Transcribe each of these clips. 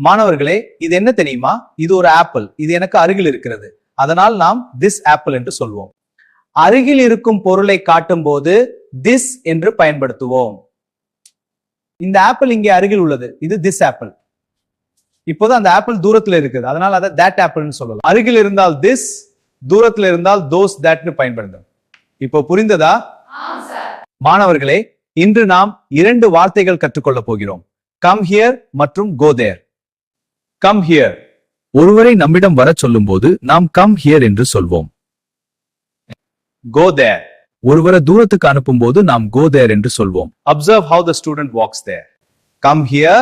மாணவர்களே, இது என்ன தெரியுமா? இது ஒரு ஆப்பிள். இது எனக்கு அருகில் இருக்கிறது. அதனால் நாம் this apple என்று சொல்வோம். அருகில் இருக்கும் பொருளை காட்டும் போது this என்று பயன்படுத்துவோம். இந்த ஆப்பிள் இங்கே அருகில் உள்ளது. இது this apple. இப்போது அந்த ஆப்பிள் தூரத்துல இருக்குது. அதனால அதை that apple ன்னு சொல்லலாம். அருகில் இருந்தால் this, தூரத்துல இருந்தால் those, that ன்னு பயன்படுத்தும். இப்போ புரிந்ததா? மாணவர்களே, இன்று நாம் 2 வார்த்தைகள் கற்றுக்கொள்ள போகிறோம். come here மற்றும் go there. come here. ஒருவரை நம்மிடம் வர சொல்லும்போது நாம் come here என்று சொல்வோம். go there. ஒருவரை தூரத்துக்கு அனுப்பும்போது நாம் go there என்று சொல்வோம். observe how the student walks there. come here.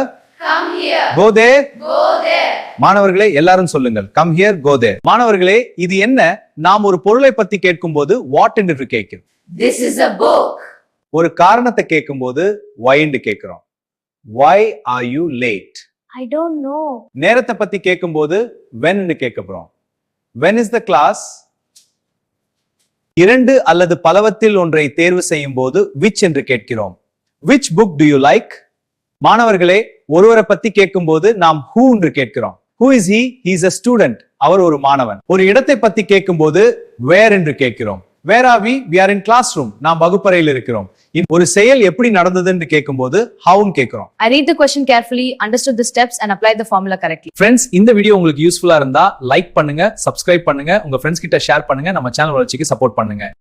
Come here. go there. Go there. மாணவர்களே, எல்லாரும் சொல்லுங்கள். come here, go there. மாணவர்களே, இது என்ன? நாம் ஒரு பொருளை பத்தி கேட்கும்போது what என்று கேட்கிறோம். This is a book. ஒரு காரணத்தை கேட்கும்போது why என்று கேட்கிறோம். why are you late? I don't know. நேரத்தை பத்தி கேட்கும்போது when ன்னு கேட்கிறோம். when is the class? 2 அல்லது பலவற்றில் ஒன்றை தேர்வு செய்யும் போது which என்று கேட்கிறோம். which book do you like? மாணவர்களே, ஒருவரை பத்தி கேட்கும்போது நாம் who என்று கேட்கிறோம். who is he? He is a student. அவர் ஒரு மாணவன். ஒரு இடத்தை பத்தி கேட்கும்போது where என்று கேட்கிறோம். where are we? We are in classroom. நாம் வகுப்பறையில் இருக்கிறோம். ஒரு செயல் எப்படி நடந்தது என்று கேட்கும்போது how ன்னு கேட்கிறோம். I read the question carefully, understood the steps and applied the formula correctly. Friends, இந்த வீடியோ உங்களுக்கு யூஸ்ஃபுல்லா இருந்தா லைக் பண்ணுங்க, சப்ஸ்கிரைப் பண்ணுங்க, உங்க ஃப்ரெண்ட்ஸ் கிட்ட ஷேர் பண்ணுங்க, நம்ம சேனல் வளர்ச்சிக்கு சப்போர்ட் பண்ணுங்க.